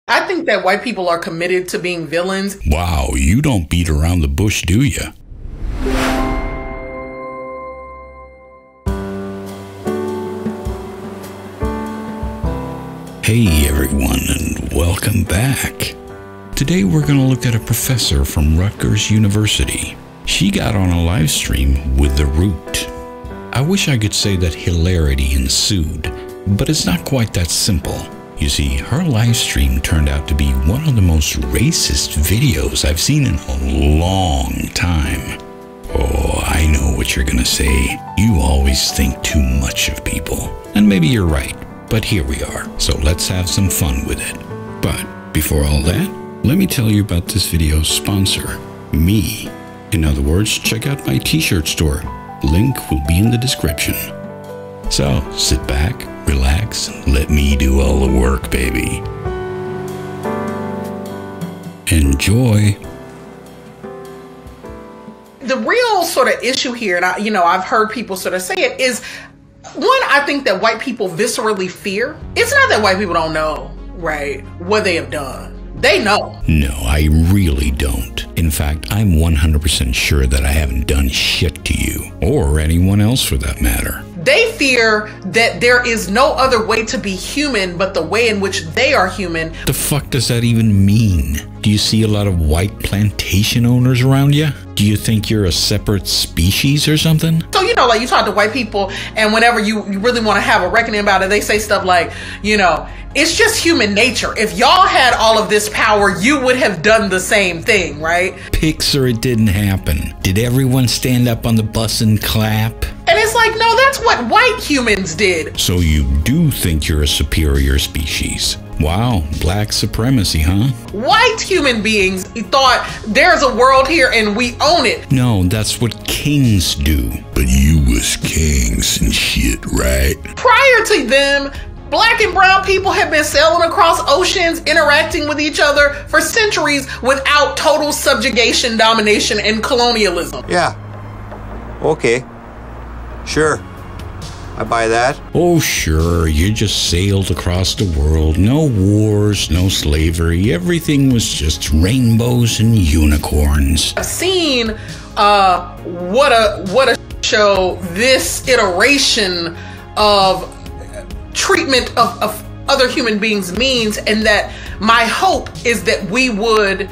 I think that white people are committed to being villains. Wow, you don't beat around the bush, do you? Hey everyone, and welcome back. Today we're going to look at a professor from Rutgers University. She got on a live stream with The Root. I wish I could say that hilarity ensued, but it's not quite that simple. You see, her live stream turned out to be one of the most racist videos I've seen in a long time. Oh, I know what you're gonna say. You always think too much of people. And maybe you're right, but here we are. So let's have some fun with it. But before all that, let me tell you about this video's sponsor, me. In other words, check out my t-shirt store. Link will be in the description. So sit back, relax, and let me do all the work, baby. Enjoy. The real sort of issue here, and I've heard people sort of say it, is one, I think that white people viscerally fear. It's not that white people don't know, right, what they have done. They know. No, I really don't. In fact, I'm 100% sure that I haven't done shit to you, or anyone else for that matter. They fear that there is no other way to be human but the way in which they are human. The fuck does that even mean? Do you see a lot of white plantation owners around you? Do you think you're a separate species or something? So, like you talk to white people, and whenever you really want to have a reckoning about it, they say stuff like, it's just human nature. If y'all had all of this power, you would have done the same thing, right? Pixar, it didn't happen. Did everyone stand up on the bus and clap? And it's like, no, that's what white humans did. So you do think you're a superior species? Wow, black supremacy, huh? White human beings thought there's a world here and we own it. No, that's what kings do. But you was kings and shit, right? Prior to them, black and brown people have been sailing across oceans, interacting with each other for centuries without total subjugation, domination, and colonialism. Yeah. Okay. Sure. I buy that. Oh, sure. You just sailed across the world. No wars, no slavery. Everything was just rainbows and unicorns. I've seen what a show this iteration of treatment of other human beings means, and that my hope is that we would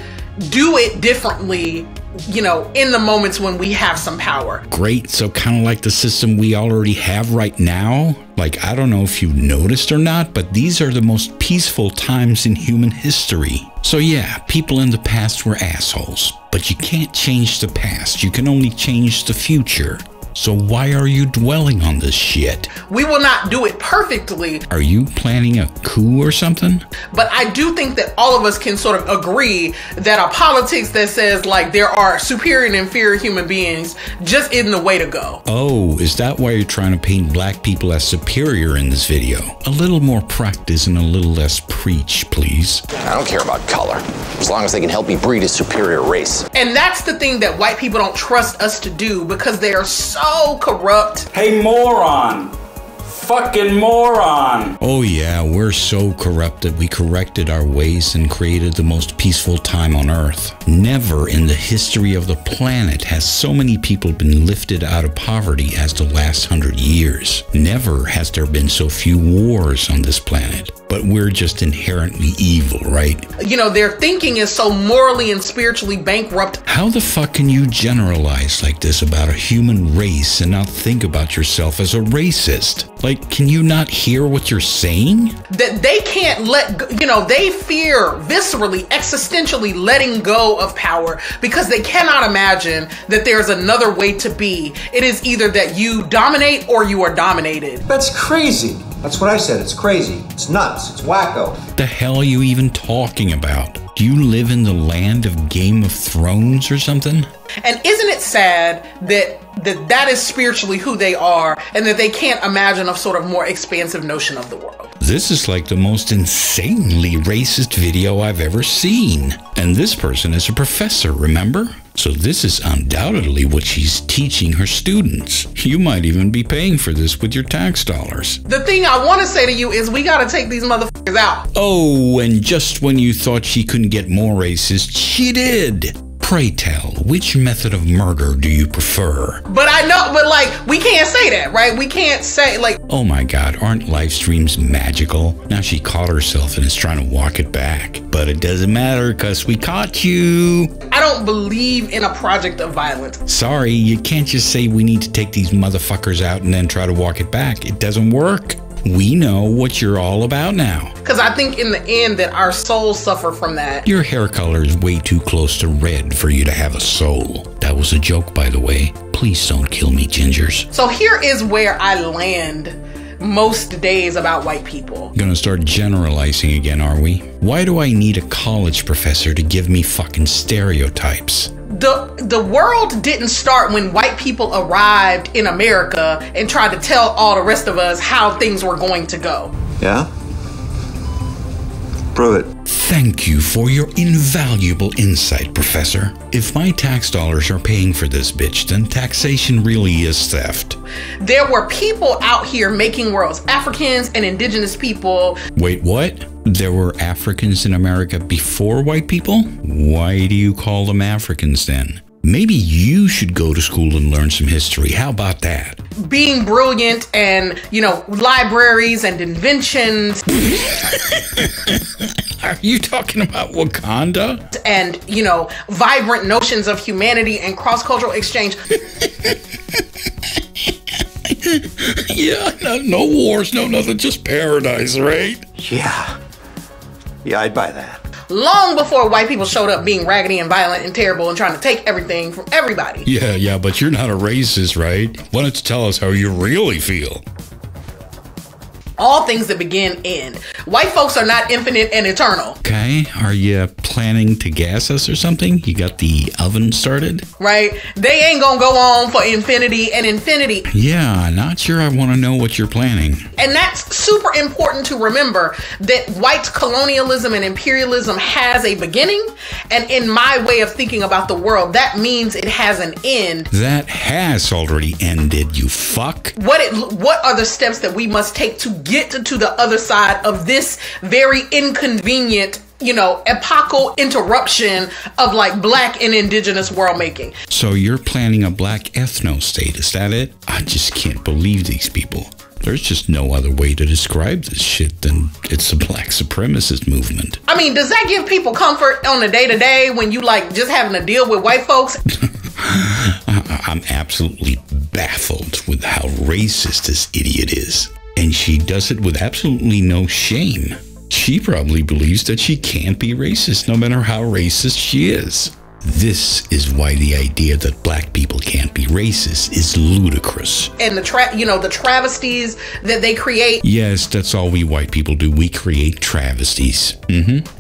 do it differently, in the moments when we have some power. Great. So kind of like the system we already have right now? Like, I don't know if you've noticed or not, but these are the most peaceful times in human history. So yeah, people in the past were assholes, but you can't change the past. You can only change the future. So why are you dwelling on this shit? We will not do it perfectly. Are you planning a coup or something? But I do think that all of us can sort of agree that a politics that says like there are superior and inferior human beings just isn't the way to go. Oh, is that why you're trying to paint black people as superior in this video? A little more practice and a little less preach, please. I don't care about color, as long as they can help me breed a superior race. And that's the thing that white people don't trust us to do, because they are so corrupt. Hey, moron! Fucking moron! Oh yeah, we're so corrupt that we corrected our ways and created the most peaceful time on Earth. Never in the history of the planet has so many people been lifted out of poverty as the last 100 years. Never has there been so few wars on this planet. But we're just inherently evil, right? Their thinking is so morally and spiritually bankrupt. How the fuck can you generalize like this about a human race and not think about yourself as a racist? Like, can you not hear what you're saying? That they can't let go, they fear viscerally, existentially letting go of power because they cannot imagine that there's another way to be. It is either that you dominate or you are dominated. That's crazy. That's what I said. It's crazy. It's nuts. It's wacko. The hell are you even talking about? Do you live in the land of Game of Thrones or something? And isn't it sad that is spiritually who they are, and that they can't imagine a sort of more expansive notion of the world? This is like the most insanely racist video I've ever seen. And this person is a professor, remember? So this is undoubtedly what she's teaching her students. You might even be paying for this with your tax dollars. The thing I want to say to you is we got to take these motherfuckers out. Oh, and just when you thought she couldn't get more racist, she did. Pray tell, which method of murder do you prefer? But I know, but like, we can't say that, right? We can't say, like... Oh my God, aren't live streams magical? Now she caught herself and is trying to walk it back. But it doesn't matter, because we caught you. I don't believe in a project of violence. Sorry, you can't just say we need to take these motherfuckers out and then try to walk it back. It doesn't work. We know what you're all about now. Because I think in the end that our souls suffer from that. Your hair color is way too close to red for you to have a soul. That was a joke, by the way. Please don't kill me, gingers. So here is where I land most days about white people. Gonna start generalizing again, are we? Why do I need a college professor to give me fucking stereotypes? The world didn't start when white people arrived in America and tried to tell all the rest of us how things were going to go. Yeah? Prove it. Thank you for your invaluable insight, Professor. If my tax dollars are paying for this bitch, then taxation really is theft. There were people out here making worlds, Africans and indigenous people. Wait, what? There were Africans in America before white people? Why do you call them Africans then? Maybe you should go to school and learn some history. How about that? Being brilliant and, libraries and inventions. Are you talking about Wakanda? And, vibrant notions of humanity and cross-cultural exchange. Yeah, no wars, no nothing, just paradise, right? Yeah. Yeah, I'd buy that. Long before white people showed up being raggedy and violent and terrible and trying to take everything from everybody. Yeah, but you're not a racist, right? Why don't you tell us how you really feel? All things that begin end. White folks are not infinite and eternal. Okay, are you planning to gas us or something? You got the oven started? Right? They ain't gonna go on for infinity and infinity. Yeah, not sure I want to know what you're planning. And that's super important to remember, that white colonialism and imperialism has a beginning. And in my way of thinking about the world, that means it has an end. That has already ended, you fuck. What are the steps that we must take to get to the other side of this very inconvenient, epochal interruption of black and indigenous world making? So you're planning a black ethno state, is that it? I just can't believe these people. There's just no other way to describe this shit than it's a black supremacist movement. I mean, does that give people comfort on the day-to-day when you just having to deal with white folks? I'm absolutely baffled with how racist this idiot is. And she does it with absolutely no shame. She probably believes that she can't be racist no matter how racist she is. This is why the idea that black people can't be racist is ludicrous. And the travesties that they create. Yes, that's all we white people do. We create travesties.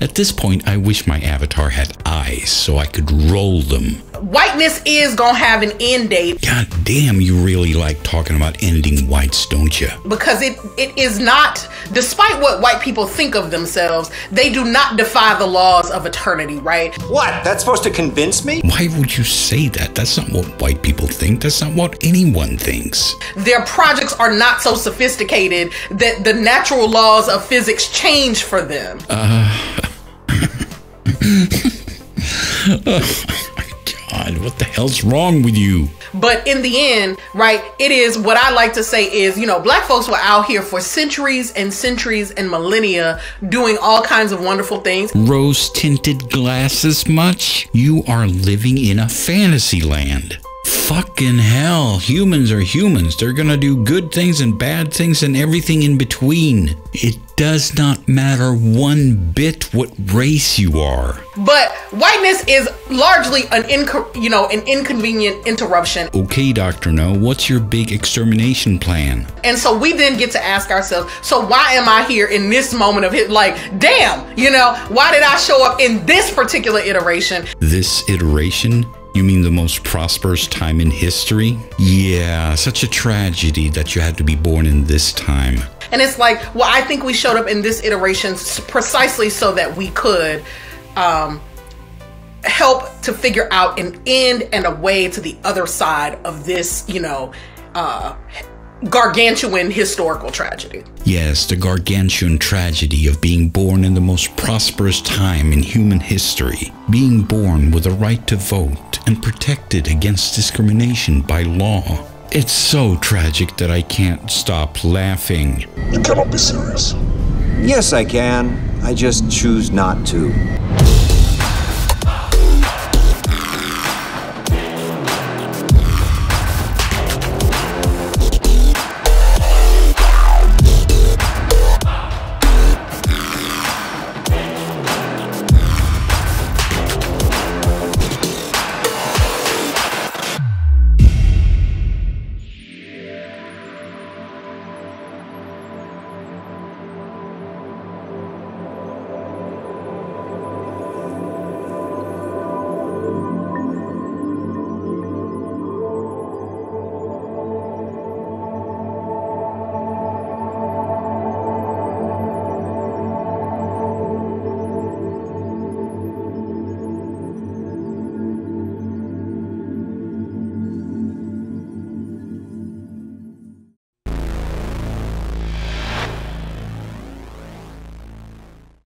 At this point, I wish my avatar had eyes so I could roll them. Whiteness is gonna have an end date. God damn, you really like talking about ending whites, don't you? Because it is not, despite what white people think of themselves, they do not defy the laws of eternity, right? What? That's supposed to convince me? Why would you say that? That's not what white people think. That's not what anyone thinks. Their projects are not so sophisticated that the natural laws of physics change for them. God, what the hell's wrong with you? But in the end, right, it is what I like to say is, black folks were out here for centuries and centuries and millennia doing all kinds of wonderful things. Rose-tinted glasses much? You are living in a fantasy land. Fucking hell, humans are humans. They're gonna do good things and bad things and everything in between. It does not matter one bit what race you are. But whiteness is largely an inconvenient interruption. Okay, Dr. No, what's your big extermination plan? And so we then get to ask ourselves, so why am I here in this moment of it? Damn, why did I show up in this particular iteration? This iteration? You mean the most prosperous time in history? Yeah, such a tragedy that you had to be born in this time. And it's I think we showed up in this iteration precisely so that we could help to figure out an end and a way to the other side of this, gargantuan historical tragedy. Yes, the gargantuan tragedy of being born in the most prosperous time in human history, being born with a right to vote and protected against discrimination by law. It's so tragic that I can't stop laughing. You cannot be serious. Yes, I can. I just choose not to.